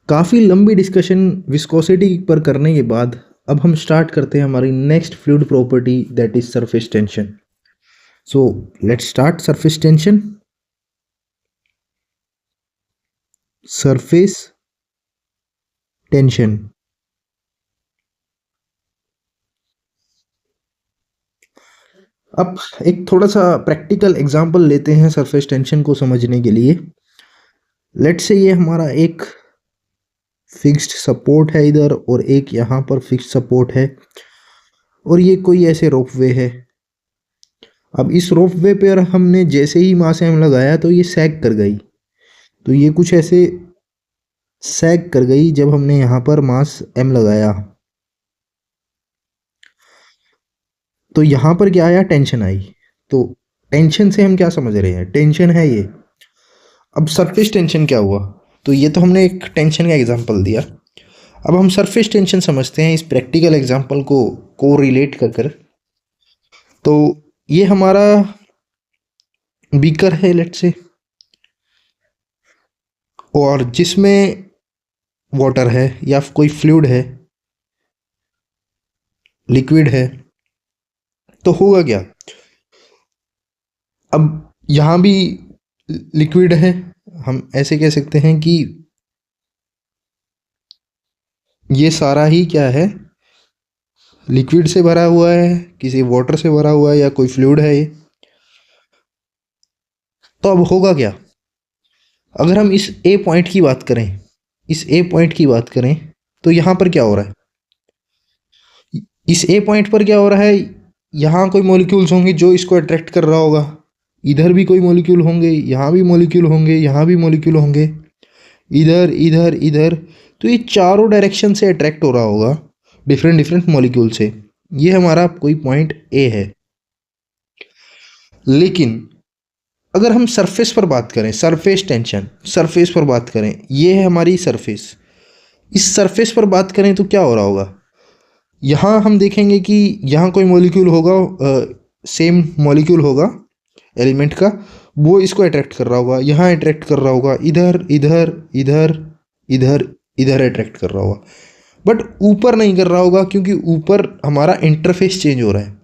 काफ़ी लंबी discussion viscosity पर करने के बाद अब हम स्टार्ट करते हैं हमारी next fluid property that is surface tension. So let's start surface tension. Surface tension, अब एक थोड़ा सा प्रैक्टिकल एग्जांपल लेते हैं सरफेस टेंशन को समझने के लिए। लेट्स से ये हमारा एक फिक्स्ड सपोर्ट है इधर और एक यहाँ पर फिक्स्ड सपोर्ट है और ये कोई ऐसे रोपवे है। अब इस रोपवे पर हमने जैसे ही मास एम लगाया तो ये सैग कर गई, तो ये कुछ ऐसे सैग कर गई जब हमने यहाँ पर मास एम लगाया। तो यहाँ पर क्या आया, टेंशन आई। तो टेंशन से हम क्या समझ रहे हैं, टेंशन है ये। अब सरफेस टेंशन क्या हुआ, तो ये तो हमने एक टेंशन का एग्जांपल दिया। अब हम सरफेस टेंशन समझते हैं इस प्रैक्टिकल एग्जांपल को रिलेट कर कर। तो ये हमारा बीकर है लेट्स से, और जिसमें वाटर है या कोई फ्लूइड है, लिक्विड है, तो होगा क्या। अब यहाँ भी लिक्विड है, हम ऐसे कह सकते हैं कि ये सारा ही क्या है, लिक्विड से भरा हुआ है, किसी वाटर से भरा हुआ है या कोई फ्लूइड है ये। तो अब होगा क्या, अगर हम इस ए पॉइंट की बात करें, इस ए पॉइंट की बात करें, तो यहाँ पर क्या हो रहा है, इस ए पॉइंट पर क्या हो रहा है, यहाँ कोई मॉलिक्यूल्स होंगे जो इसको अट्रैक्ट कर रहा होगा, इधर भी कोई मॉलिक्यूल होंगे, यहाँ भी मॉलिक्यूल होंगे, यहाँ भी मॉलिक्यूल होंगे, इधर इधर इधर। तो ये चारों डायरेक्शन से अट्रैक्ट हो रहा होगा डिफरेंट डिफरेंट मॉलिक्यूल से। ये हमारा कोई पॉइंट ए है। लेकिन अगर हम सरफेस पर बात करें, सरफेस टेंशन, सरफेस पर बात करें, ये है हमारी सरफेस। इस सरफेस पर बात करें तो क्या हो रहा होगा, यहाँ हम देखेंगे कि यहाँ कोई मॉलिक्यूल होगा, सेम मॉलिक्यूल होगा एलिमेंट का, वो इसको अट्रैक्ट कर रहा होगा, यहाँ अट्रैक्ट कर रहा होगा, इधर इधर इधर इधर इधर अट्रैक्ट कर रहा होगा, बट ऊपर नहीं कर रहा होगा क्योंकि ऊपर हमारा इंटरफेस चेंज हो रहा है।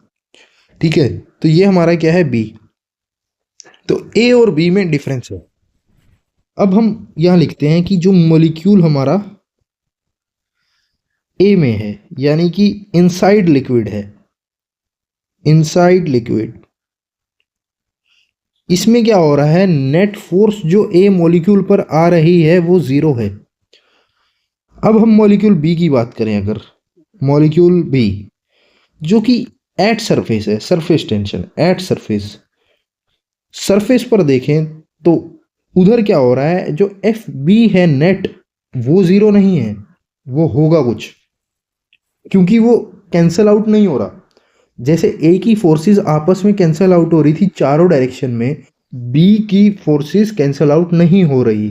ठीक है, तो ये हमारा क्या है, बी। तो ए और बी में डिफरेंस है। अब हम यहाँ लिखते हैं कि जो मॉलिक्यूल हमारा ए में है, यानी कि इनसाइड लिक्विड है, इनसाइड लिक्विड, इसमें क्या हो रहा है, नेट फोर्स जो ए मॉलिक्यूल पर आ रही है वो जीरो है। अब हम मॉलिक्यूल बी की बात करें, अगर मॉलिक्यूल बी जो कि एट सरफेस है, surface tension at surface, surface पर देखें तो उधर क्या हो रहा है, जो एफ बी है नेट, वो जीरो नहीं है, वो होगा कुछ, क्योंकि वो कैंसल आउट नहीं हो रहा। जैसे ए की फोर्सेस आपस में कैंसल आउट हो रही थी चारों डायरेक्शन में, बी की फोर्सेस कैंसल आउट नहीं हो रही।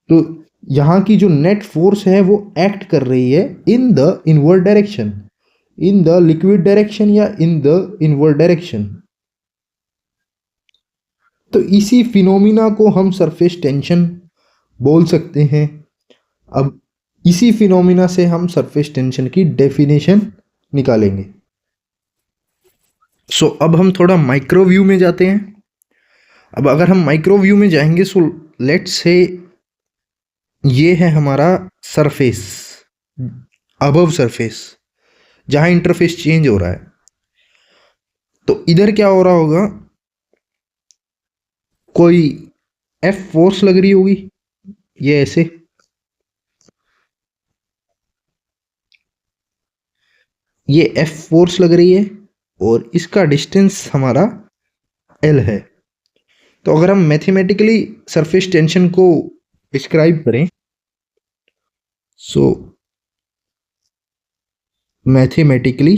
तो यहाँ की जो नेट फोर्स है वो एक्ट कर रही है in the inward direction, in the liquid direction या इन द इनवर्ड डायरेक्शन। तो इसी फिनोमिना को हम सरफेस टेंशन बोल सकते हैं। अब इसी फिनोमिना से हम सरफेस टेंशन की डेफिनेशन निकालेंगे। सो अब हम थोड़ा माइक्रो व्यू में जाते हैं। अब अगर हम माइक्रो व्यू में जाएंगे, सो लेट्स से ये है हमारा सरफेस, अबव सरफेस, जहां इंटरफेस चेंज हो रहा है। तो इधर क्या हो रहा होगा, कोई एफ फोर्स लग रही होगी, ये ऐसे, ये एफ फोर्स लग रही है और इसका डिस्टेंस हमारा एल है। तो अगर हम मैथमेटिकली सरफेस टेंशन को डिस्क्राइब करें, सो मैथमेटिकली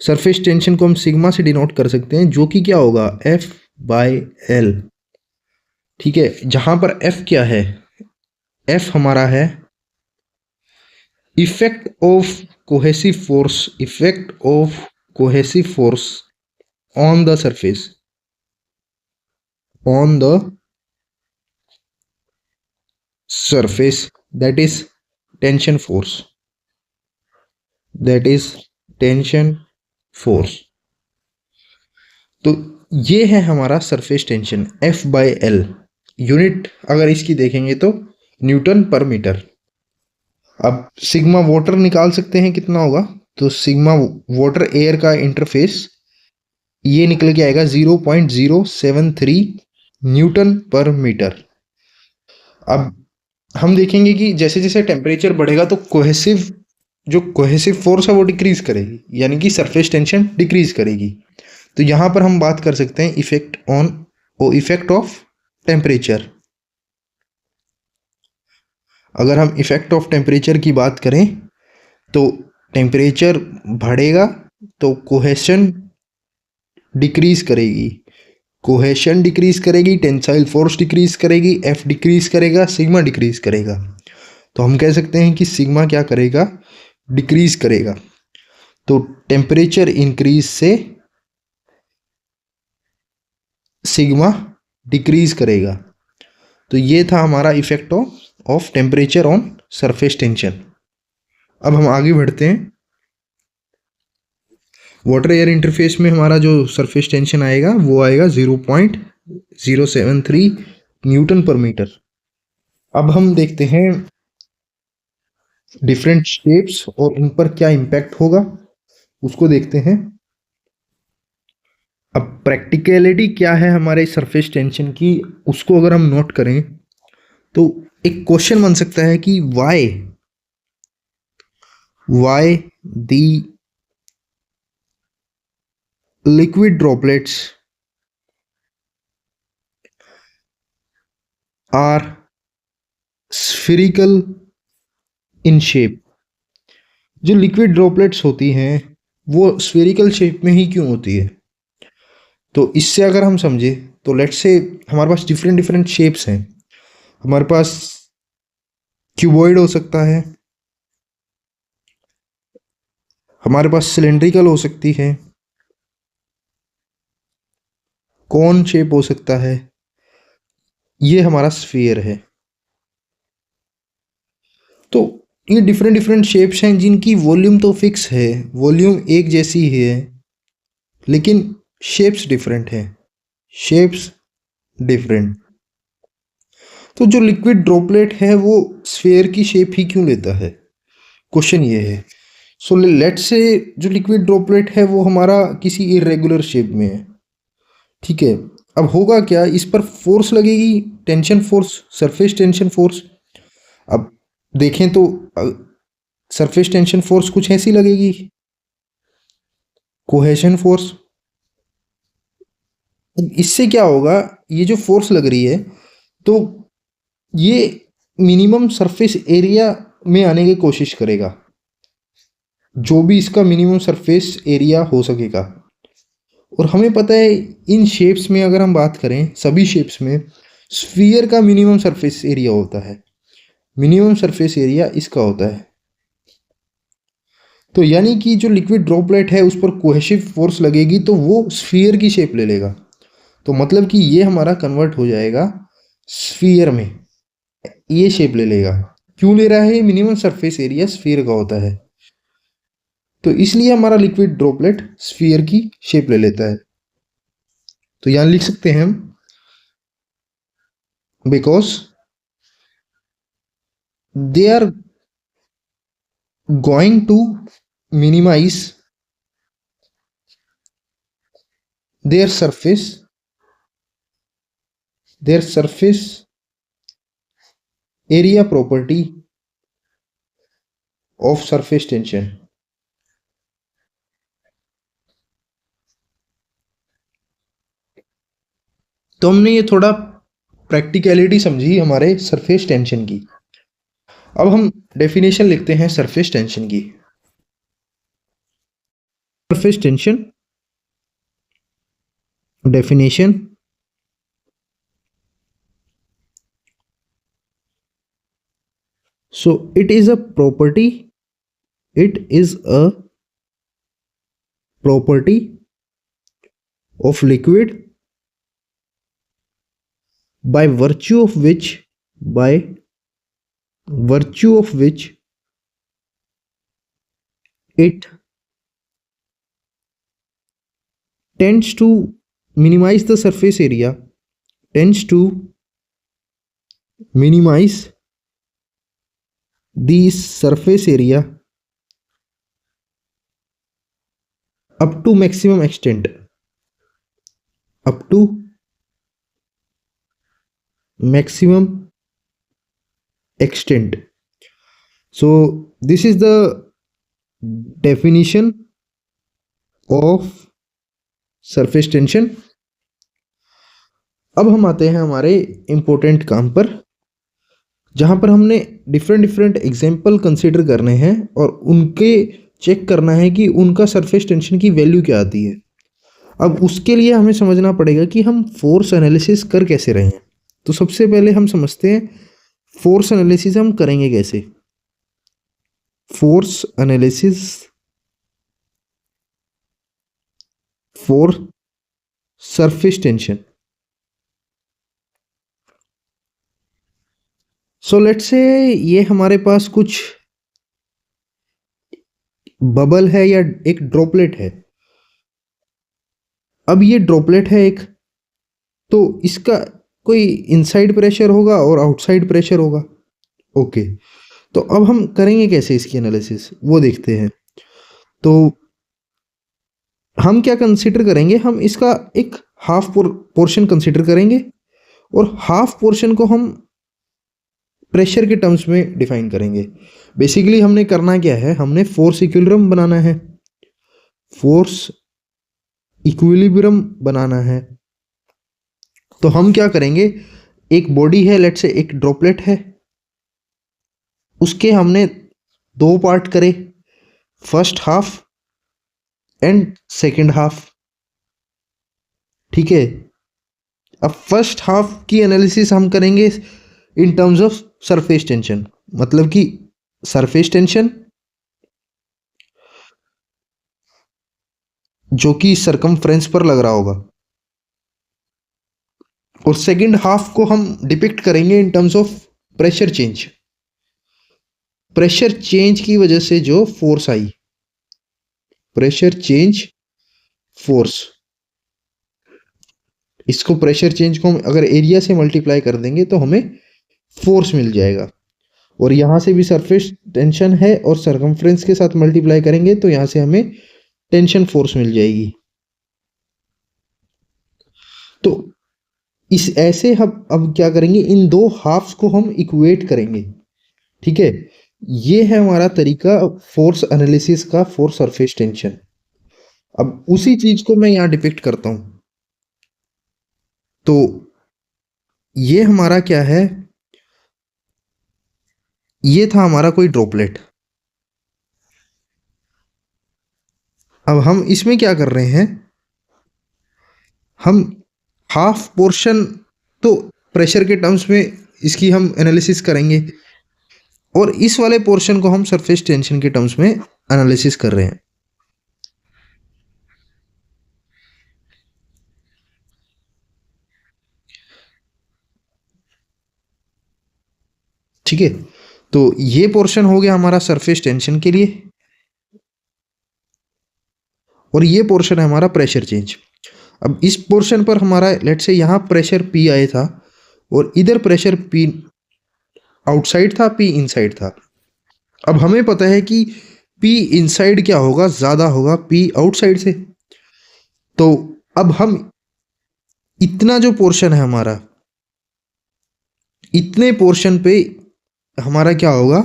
सरफेस टेंशन को हम सिग्मा से डिनोट कर सकते हैं, जो कि क्या होगा, एफ बाय एल। ठीक है, जहां पर एफ क्या है, एफ हमारा है effect of cohesive force, effect of cohesive force on the surface, on the surface, that is tension force, that is tension force। तो ये है हमारा surface tension F by L. Unit अगर इसकी देखेंगे तो न्यूटन पर मीटर। अब सिग्मा वाटर निकाल सकते हैं कितना होगा, तो सिग्मा वाटर एयर का इंटरफेस ये निकल के आएगा 0.073 न्यूटन पर मीटर। अब हम देखेंगे कि जैसे जैसे टेम्परेचर बढ़ेगा तो कोहेसिव फोर्स है वो डिक्रीज करेगी, यानी कि सरफेस टेंशन डिक्रीज करेगी। तो यहां पर हम बात कर सकते हैं इफेक्ट ऑफ टेम्परेचर। अगर हम इफेक्ट ऑफ टेम्परेचर की बात करें तो टेम्परेचर बढ़ेगा तो कोहेशन डिक्रीज करेगी, कोहेशन डिक्रीज करेगी, टेंसाइल फोर्स डिक्रीज करेगी, एफ डिक्रीज करेगा, सिग्मा डिक्रीज करेगा। तो हम कह सकते हैं कि सिग्मा क्या करेगा, डिक्रीज करेगा। तो टेम्परेचर इंक्रीज से सिग्मा डिक्रीज करेगा। तो ये था हमारा effect of temperature on surface tension. अब हम आगे बढ़ते हैं। वाटर एयर इंटरफेस में हमारा जो सरफेस टेंशन आएगा वो आएगा 0.073 न्यूटन पर मीटर। अब हम देखते हैं डिफरेंट शेप्स और उन पर क्या इम्पैक्ट होगा उसको देखते हैं। अब प्रैक्टिकलिटी क्या है हमारे सरफेस टेंशन की उसको अगर हम नोट करें तो एक क्वेश्चन बन सकता है कि why the liquid droplets are spherical in shape। जो लिक्विड ड्रॉपलेट्स होती हैं वो स्फेरिकल शेप में ही क्यों होती है। तो इससे अगर हम समझे तो लेट्स से हमारे पास डिफरेंट डिफरेंट शेप्स हैं। हमारे पास क्यूबॉइड हो सकता है, हमारे पास सिलेंड्रिकल हो सकती है, कौन शेप हो सकता है, ये हमारा स्फीयर है। तो ये डिफरेंट डिफरेंट शेप्स हैं जिनकी वॉल्यूम तो फिक्स है, वॉल्यूम एक जैसी ही है, लेकिन शेप्स डिफरेंट हैं, शेप्स डिफरेंट। तो जो लिक्विड ड्रॉपलेट है वो स्फीयर की शेप ही क्यों लेता है, क्वेश्चन ये है। सो लेट्स से जो लिक्विड ड्रॉपलेट है वो हमारा किसी इरेगुलर शेप में है, ठीक है। अब होगा क्या, इस पर फोर्स लगेगी, tension force, surface tension force. अब देखें तो सरफेस टेंशन फोर्स कुछ ऐसी लगेगी, कोहेशन फोर्स। इससे क्या होगा, ये जो फोर्स लग रही है तो ये मिनिमम सरफेस एरिया में आने की कोशिश करेगा, जो भी इसका मिनिमम सरफेस एरिया हो सकेगा। और हमें पता है इन शेप्स में अगर हम बात करें, सभी शेप्स में स्फीयर का मिनिमम सरफेस एरिया होता है, मिनिमम सरफेस एरिया इसका होता है। तो यानी कि जो लिक्विड ड्रॉपलेट है उस पर कोहेसिव फोर्स लगेगी तो वो स्फीयर की शेप ले लेगा। तो मतलब कि ये हमारा कन्वर्ट हो जाएगा स्फीयर में, ये शेप ले लेगा। क्यों ले रहा है, मिनिमम सरफेस एरिया स्फीयर का होता है, तो इसलिए हमारा लिक्विड ड्रॉपलेट स्फीयर की शेप ले लेता है। तो यहां लिख सकते हैं हम, because they are going to minimise their surface area property of surface tension। तो हमने ये थोड़ा प्रैक्टिकलिटी समझी हमारे सरफेस टेंशन की। अब हम डेफिनेशन लिखते हैं सरफेस टेंशन की। Surface tension definition, so it is a property of liquid by virtue of which virtue of which it tends to minimize the surface area, tends to minimize the surface area up to maximum extent, up to maximum extent. So this is the definition of surface tension. अब हम आते हैं हमारे important काम पर, जहाँ पर हमने डिफरेंट एग्जाम्पल कंसीडर करने हैं और उनके चेक करना है कि उनका सरफेस टेंशन की वैल्यू क्या आती है। अब उसके लिए हमें समझना पड़ेगा कि हम फोर्स एनालिसिस कर कैसे रहे हैं। तो सबसे पहले हम समझते हैं फोर्स एनालिसिस हम करेंगे कैसे। Force analysis for surface tension. So let's say ये हमारे पास कुछ बबल है या एक ड्रॉपलेट है। अब ये ड्रॉपलेट है एक, तो इसका कोई इनसाइड प्रेशर होगा और आउटसाइड प्रेशर होगा। ओके, तो अब हम करेंगे कैसे इसकी एनालिसिस वो देखते हैं। तो हम क्या कंसीडर करेंगे, हम इसका एक हाफ पोर्शन कंसीडर करेंगे और हाफ पोर्शन को हम प्रेशर के टर्म्स में डिफाइन करेंगे। बेसिकली हमने करना क्या है, हमने फोर्स इक्विलिब्रियम बनाना है, फोर्स इक्विलिब्रियम बनाना है। तो हम क्या करेंगे, एक बॉडी है, लेट्स से एक ड्रॉपलेट है, उसके हमने दो पार्ट करे, first half and second half. ठीक है, अब फर्स्ट हाफ की एनालिसिस हम करेंगे in terms of surface tension, मतलब कि सरफेस टेंशन जो कि सरकमफ्रेंस पर लग रहा होगा, और सेकंड हाफ को हम डिपिक्ट करेंगे in terms of pressure change. Pressure change की वजह से जो फोर्स आई, प्रेशर चेंज फोर्स, इसको प्रेशर चेंज को हम अगर एरिया से मल्टीप्लाई कर देंगे तो हमें फोर्स मिल जाएगा। और यहां से भी सरफेस टेंशन है और सरकमफ्रेंस के साथ मल्टीप्लाई करेंगे तो यहां से हमें टेंशन फोर्स मिल जाएगी। तो इस ऐसे हम अब क्या करेंगे, इन दो हाफ्स को हम इक्वेट करेंगे। ठीक है, ये है हमारा तरीका फोर्स एनालिसिस का फॉर सरफेस टेंशन। अब उसी चीज को मैं यहां डिपिक्ट करता हूं। तो ये हमारा क्या है, ये था हमारा कोई ड्रॉपलेट। अब हम इसमें क्या कर रहे हैं, हम हाफ पोर्शन तो प्रेशर के टर्म्स में इसकी हम एनालिसिस करेंगे और इस वाले पोर्शन को हम सरफेस टेंशन के टर्म्स में एनालिसिस कर रहे हैं। ठीक है, तो ये पोर्शन हो गया हमारा सरफेस टेंशन के लिए और ये पोर्शन है हमारा प्रेशर चेंज। अब इस पोर्शन पर हमारा लेट से यहाँ प्रेशर पी आया था और इधर प्रेशर पी आउटसाइड था, पी इनसाइड था। अब हमें पता है कि पी इनसाइड क्या होगा, ज़्यादा होगा पी आउटसाइड से। तो अब हम इतना जो पोर्शन है हमारा, इतने पोर्शन पे हमारा क्या होगा,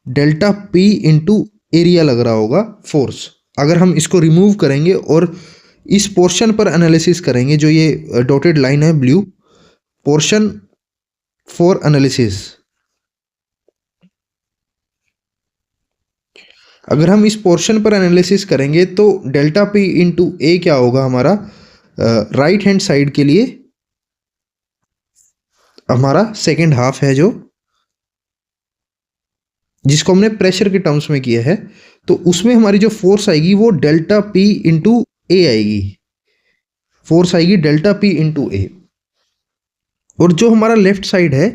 डेल्टा पी इंटू एरिया लग रहा होगा फोर्स। अगर हम इसको रिमूव करेंगे और इस पोर्शन पर एनालिसिस करेंगे, जो ये डॉटेड लाइन है ब्लू, पोर्शन फॉर एनालिसिस, अगर हम इस पोर्शन पर एनालिसिस करेंगे तो डेल्टा पी इंटू ए क्या होगा हमारा, राइट हैंड साइड के लिए हमारा सेकेंड हाफ है जो, जिसको हमने प्रेशर के टर्म्स में किया है, तो उसमें हमारी जो फोर्स आएगी वो डेल्टा पी इंटू ए आएगी, फोर्स आएगी डेल्टा पी इंटू ए। और जो हमारा लेफ्ट साइड है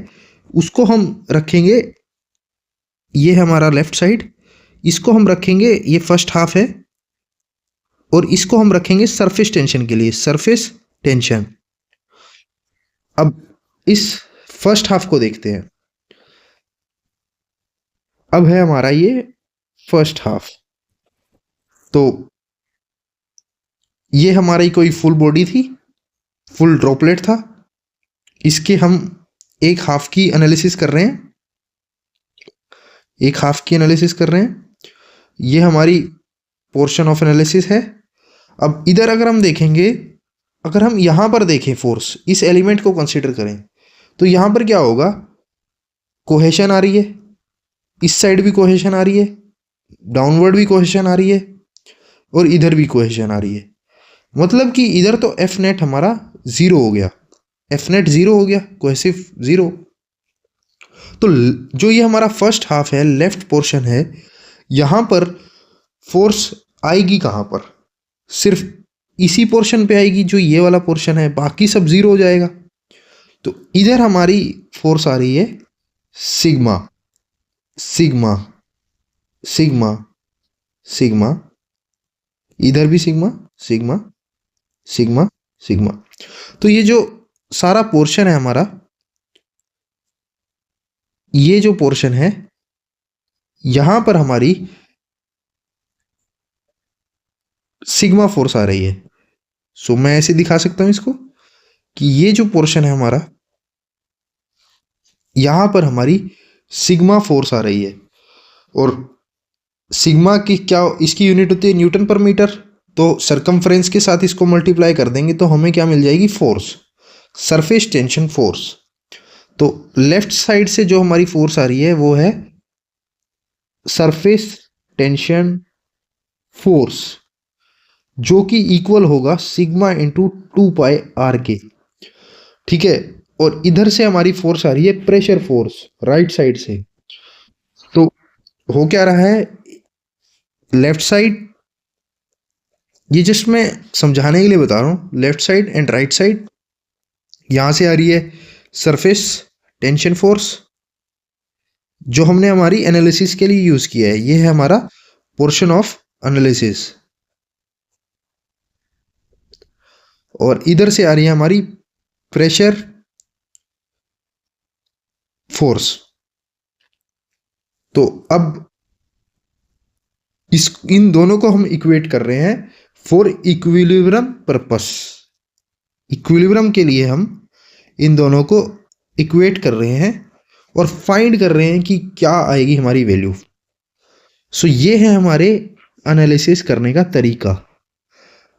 उसको हम रखेंगे ये है हमारा लेफ्ट साइड, इसको हम रखेंगे, ये फर्स्ट हाफ है, और इसको हम रखेंगे सरफेस टेंशन के लिए, सरफेस टेंशन। अब इस फर्स्ट हाफ को देखते हैं। अब है हमारा ये फर्स्ट हाफ, तो ये हमारी कोई फुल बॉडी थी, फुल ड्रॉपलेट था, इसके हम एक हाफ की एनालिसिस कर रहे हैं, एक हाफ की एनालिसिस कर रहे हैं। ये हमारी पोर्शन ऑफ एनालिसिस है। अब इधर अगर हम देखेंगे, अगर हम यहाँ पर देखें फोर्स, इस एलिमेंट को कंसीडर करें, तो यहाँ पर क्या होगा, कोहेशन आ रही है, इस साइड भी कोहेशन आ रही है, डाउनवर्ड भी कोहेशन आ रही है, और इधर भी कोहेशन आ रही है। मतलब कि इधर तो एफ नेट हमारा जीरो हो गया, एफ नेट जीरो हो गया, कोहेसिव जीरो। तो जो ये हमारा फर्स्ट हाफ है, लेफ्ट पोर्शन है, यहाँ पर फोर्स आएगी कहाँ पर, सिर्फ इसी पोर्शन पे आएगी जो ये वाला पोर्शन है, बाकी सब जीरो हो जाएगा। तो इधर हमारी फोर्स आ रही है सिग्मा, सिग्मा, सिग्मा, सिग्मा, इधर भी सिग्मा, सिग्मा, सिग्मा, सिग्मा। तो ये जो सारा पोर्शन है हमारा, ये जो पोर्शन है, यहां पर हमारी सिग्मा फोर्स आ रही है। सो मैं ऐसे दिखा सकता हूं इसको कि ये जो पोर्शन है हमारा, यहां पर हमारी सिग्मा फोर्स आ रही है। और सिग्मा की क्या, इसकी यूनिट होती है न्यूटन पर मीटर। तो सरकमफ्रेंस के साथ इसको मल्टीप्लाई कर देंगे तो हमें क्या मिल जाएगी, फोर्स, सरफेस टेंशन फोर्स। तो लेफ्ट साइड से जो हमारी फोर्स आ रही है वो है सरफेस टेंशन फोर्स, जो कि इक्वल होगा सिग्मा इंटू 2 पाई आर के। ठीक है। और इधर से हमारी फोर्स आ रही है प्रेशर फोर्स, राइट साइड से। तो हो क्या रहा है, लेफ्ट साइड, ये जस्ट मैं समझाने के लिए बता रहा हूँ, left side and right side, यहां से आ रही है सरफेस टेंशन फोर्स, जो हमने हमारी एनालिसिस के लिए यूज किया है। ये है हमारा पोर्शन ऑफ एनालिसिस। और इधर से आ रही है हमारी प्रेशर फोर्स। तो अब इन दोनों को हम इक्वेट कर रहे हैं फॉर इक्विलिब्रियम पर्पस। इक्विलिब्रियम के लिए हम इन दोनों को इक्वेट कर रहे हैं और फाइंड कर रहे हैं कि क्या आएगी हमारी वैल्यू। सो ये है हमारे एनालिसिस करने का तरीका।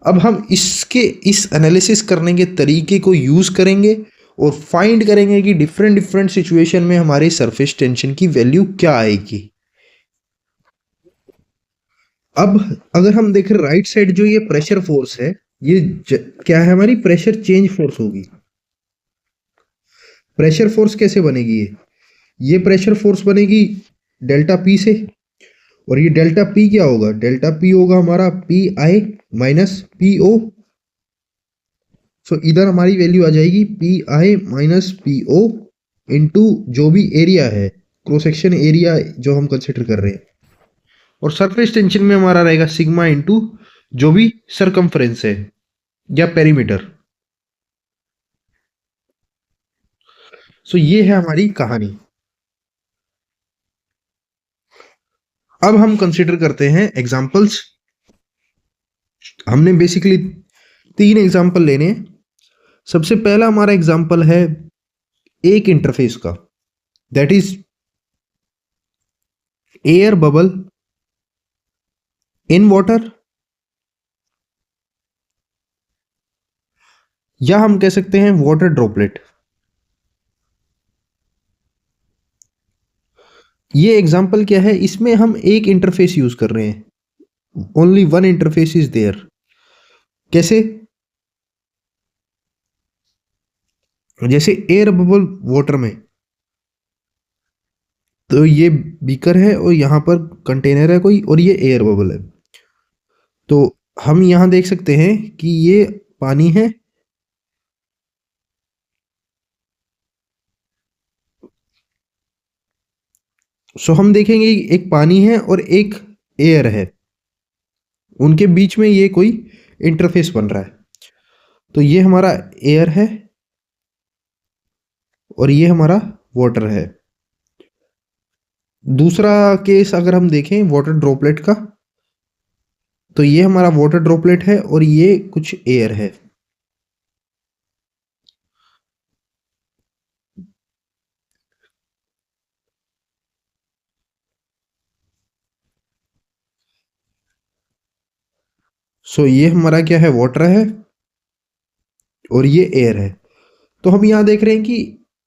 अब हम इस एनालिसिस करने के तरीके को यूज करेंगे और फाइंड करेंगे कि डिफरेंट डिफरेंट सिचुएशन में हमारे सरफेस टेंशन की वैल्यू क्या आएगी। अब अगर हम देखें राइट साइड, जो ये प्रेशर फोर्स है, ये क्या है, हमारी प्रेशर चेंज फोर्स होगी। प्रेशर फोर्स कैसे बनेगी, ये प्रेशर फोर्स बनेगी डेल्टा पी से। और ये डेल्टा पी क्या होगा, डेल्टा पी होगा हमारा P I minus P O. So इधर हमारी वैल्यू आ जाएगी P I minus P O into जो भी एरिया है, क्रॉस सेक्शन एरिया जो हम कंसिडर कर रहे हैं। और सरफेस टेंशन में हमारा रहेगा सिग्मा इंटू जो भी सरकमफ्रेंस है या पेरीमीटर। सो ये है हमारी कहानी। अब हम कंसिडर करते हैं एग्जांपल्स। हमने बेसिकली 3 एग्जांपल लेने हैं। सबसे पहला हमारा एग्जांपल है एक इंटरफेस का, that is air bubble in water, या हम कह सकते हैं वाटर ड्रॉपलेट। ये एग्जांपल क्या है, इसमें हम एक इंटरफेस यूज कर रहे हैं, only one interface is there. कैसे, जैसे एयर बबल वाटर में, तो ये बीकर है और यहाँ पर कंटेनर है कोई, और ये एयर बबल है। तो हम यहाँ देख सकते हैं कि ये पानी है, सो हम देखेंगे एक पानी है और एक एयर है, उनके बीच में ये कोई इंटरफेस बन रहा है। तो ये हमारा एयर है और ये हमारा वाटर है। दूसरा केस अगर हम देखें वाटर ड्रॉपलेट का, तो ये हमारा वाटर ड्रॉपलेट है और ये कुछ एयर है। सो ये हमारा क्या है, वाटर है और ये एयर है। तो हम यहाँ देख रहे हैं कि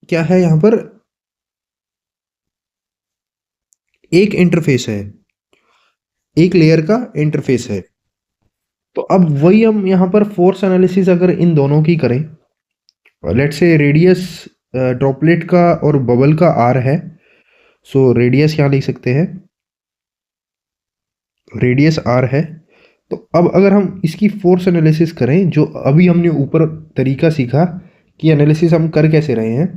क्या है, यहाँ पर एक इंटरफेस है, एक लेयर का इंटरफेस है। तो अब वही हम यहाँ पर फोर्स एनालिसिस अगर इन दोनों की करें, लेट्स से रेडियस ड्रॉपलेट का और बबल का आर है। सो रेडियस यहाँ लिख सकते हैं, रेडियस आर है। तो अब अगर हम इसकी फोर्स एनालिसिस करें, जो अभी हमने ऊपर तरीका सीखा कि एनालिसिस हम कर कैसे रहे हैं,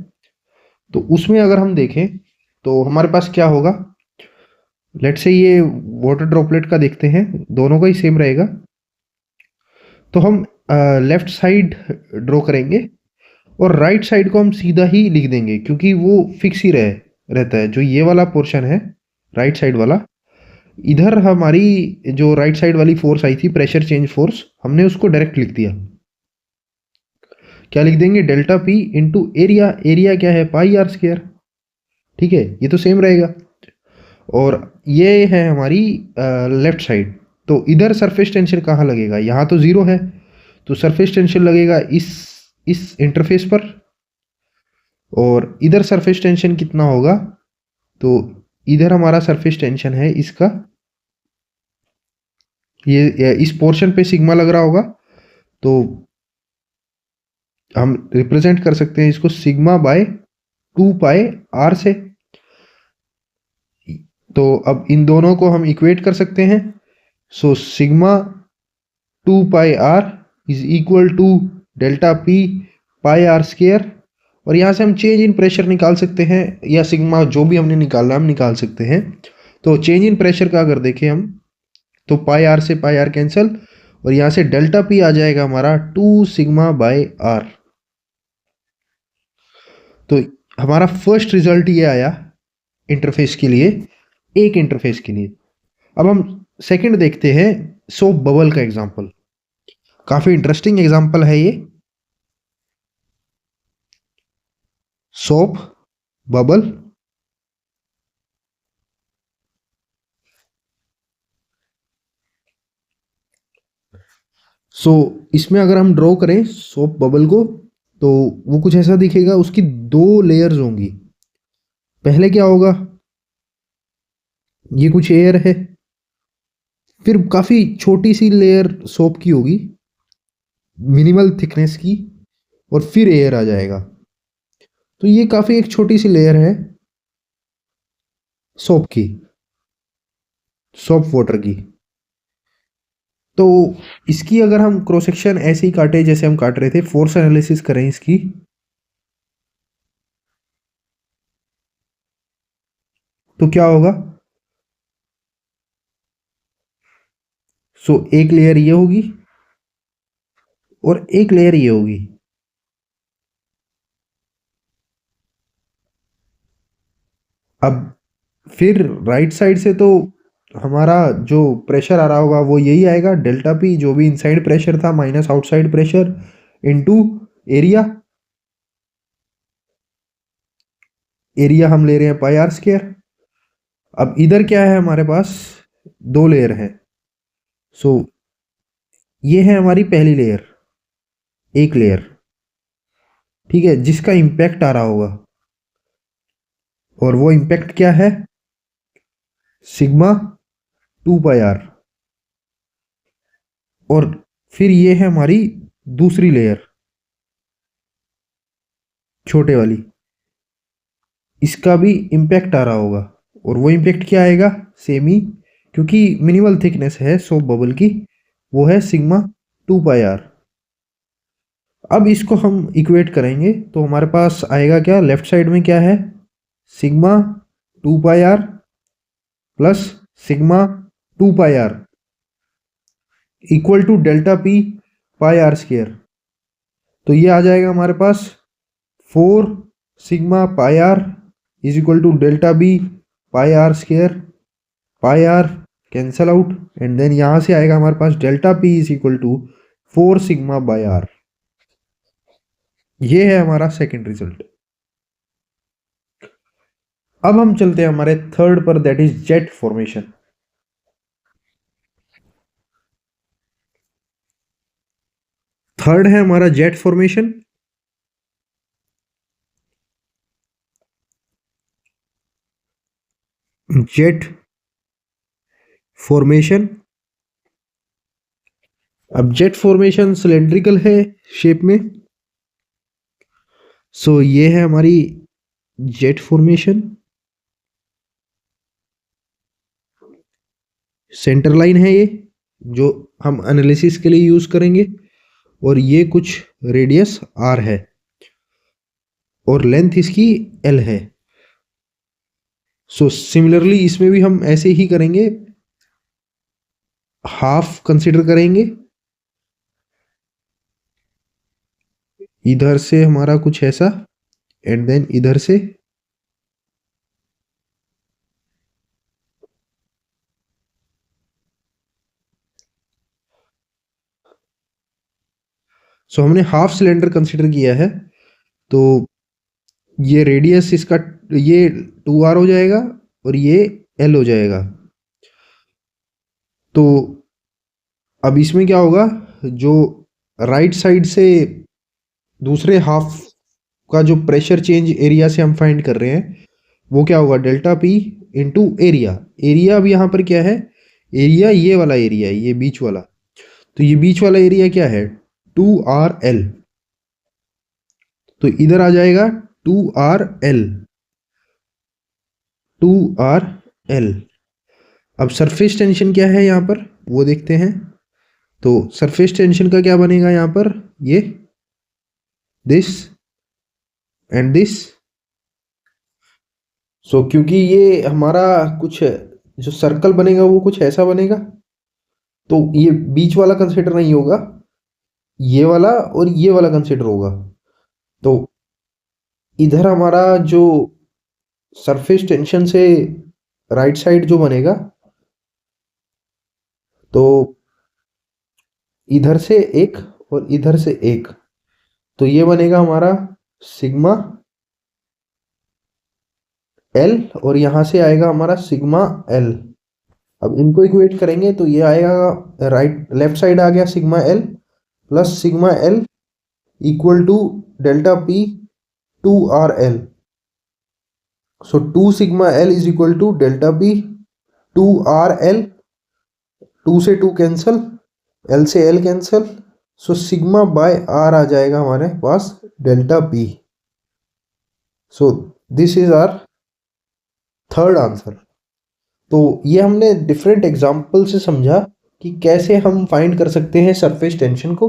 तो उसमें अगर हम देखें तो हमारे पास क्या होगा। लेट्स से ये वाटर ड्रॉपलेट का देखते हैं, दोनों का ही सेम रहेगा। तो हम लेफ्ट साइड ड्रॉ करेंगे और राइट साइड को हम सीधा ही लिख देंगे, क्योंकि वो फिक्स ही रहता है। जो ये वाला पोर्शन है राइट साइड वाला, इधर हमारी जो राइट साइड वाली फोर्स आई थी, प्रेशर चेंज फोर्स, हमने उसको डायरेक्ट लिख दिया। क्या लिख देंगे, delta P into area. Area क्या है, पाई आर स्क्वायर। ठीक है, ये तो सेम रहेगा। और ये है हमारी लेफ्ट साइड। तो इधर सरफेस टेंशन कहाँ लगेगा, यहाँ तो जीरो है, तो सरफेस टेंशन लगेगा इस इंटरफेस पर। और इधर सरफेस टेंशन कितना होगा, तो इधर हमारा सरफेस टेंशन है इसका, ये इस पोर्शन पे सिग्मा लग रहा होगा। तो हम रिप्रेजेंट कर सकते हैं इसको सिग्मा बाय 2 पाई आर से। तो अब इन दोनों को हम इक्वेट कर सकते हैं। So sigma 2 pi are is equal to delta P pi are square. और यहाँ से हम चेंज इन प्रेशर निकाल सकते हैं, या सिग्मा जो भी हमने निकालना हम निकाल सकते हैं। तो चेंज इन प्रेशर का अगर देखें हम, तो पाई आर से पाई आर कैंसिल, और यहाँ से डेल्टा पी आ जाएगा हमारा 2 सिग्मा बाय आर। तो हमारा फर्स्ट रिजल्ट ये आया इंटरफेस के लिए, एक इंटरफेस के लिए। अब हम सेकंड देखते हैं, सोप बबल का एग्जांपल। काफी इंटरेस्टिंग एग्जांपल है ये, सोप बबल। सो इसमें अगर हम ड्रॉ करें सोप बबल को, तो वो कुछ ऐसा दिखेगा। उसकी दो लेयर्स होंगी। पहले क्या होगा, ये कुछ एयर है, फिर काफी छोटी सी लेयर सोप की होगी, मिनिमल थिकनेस की, और फिर एयर आ जाएगा। तो ये काफी एक छोटी सी लेयर है सोप की, सोप वाटर की। तो इसकी अगर हम क्रॉस सेक्शन ऐसे ही काटे जैसे हम काट रहे थे, फोर्स एनालिसिस करें इसकी, तो क्या होगा। सो एक लेयर ये होगी और एक लेयर ये होगी। अब फिर राइट साइड से तो हमारा जो प्रेशर आ रहा होगा वो यही आएगा, डेल्टा पी, जो भी इनसाइड प्रेशर था minus outside pressure, into area. Area हम ले रहे हैं पाई आर स्क्वायर। अब इधर क्या है हमारे पास, दो लेयर है। सो ये है हमारी पहली लेयर, एक लेयर, ठीक है, जिसका इंपैक्ट आ रहा होगा। और वो इंपैक्ट क्या है, सिग्मा 2 पाई आर। और फिर ये है हमारी दूसरी लेयर, छोटे वाली, इसका भी इंपैक्ट आ रहा होगा। और वो इंपैक्ट क्या आएगा, सेम ही, क्योंकि मिनिमल थिकनेस है सोप बबल की, वो है सिग्मा 2 पाई आर। अब इसको हम इक्वेट करेंगे तो हमारे पास आएगा क्या, लेफ्ट साइड में क्या है, sigma 2 pi R plus sigma 2 pi R equal to delta P pi are square. तो ये आ जाएगा हमारे पास 4 sigma pi are is equal to delta B pi are square. Pi R cancel out and then यहां से आएगा हमारे पास delta P is equal to 4 sigma by R. ये है हमारा सेकंड रिजल्ट। अब हम चलते हैं हमारे थर्ड पर, that is jet formation. Third है हमारा जेट फॉर्मेशन। जेट फॉर्मेशन, अब जेट फॉर्मेशन सिलेंड्रिकल है शेप में। सो ये है हमारी जेट फॉर्मेशन। सेंटर लाइन है ये जो हम एनालिसिस के लिए यूज करेंगे, और ये कुछ रेडियस आर है और लेंथ इसकी एल है। सो सिमिलरली इसमें भी हम ऐसे ही करेंगे, हाफ कंसीडर करेंगे। इधर से हमारा कुछ ऐसा एंड देन इधर से सो हमने हाफ सिलेंडर कंसीडर किया है। तो ये रेडियस इसका ये 2r हो जाएगा और ये l हो जाएगा। तो अब इसमें क्या होगा, जो राइट साइड से दूसरे हाफ का जो प्रेशर चेंज एरिया से हम फाइंड कर रहे हैं वो क्या होगा, delta P into area. Area अब यहाँ पर क्या है, एरिया ये वाला एरिया है, ये बीच वाला। तो ये बीच वाला एरिया क्या है, 2rl। तो इधर आ जाएगा 2rl, 2rl। अब सरफेस टेंशन क्या है यहाँ पर वो देखते हैं। तो सरफेस टेंशन का क्या बनेगा यहाँ पर, ये दिस एंड दिस। सो क्योंकि ये हमारा कुछ जो सर्कल बनेगा वो कुछ ऐसा बनेगा, तो ये बीच वाला कंसिडर नहीं होगा, ये वाला और ये वाला कंसिडर होगा। तो इधर हमारा जो सरफेस टेंशन से राइट साइड जो बनेगा, तो इधर से एक और इधर से एक, तो ये बनेगा हमारा सिग्मा एल और यहां से आएगा हमारा सिग्मा एल। अब इनको इक्वेट करेंगे तो ये आएगा, राइट लेफ्ट साइड आ गया sigma L plus sigma L equal to delta P 2rl। So 2 sigma L is equal to delta P 2rl। 2 से 2 कैंसल, एल से L cancel, so sigma by R आ जाएगा हमारे पास delta P. So this is our third answer. तो ये हमने different example से समझा कि कैसे हम फाइंड कर सकते हैं सरफेस टेंशन को।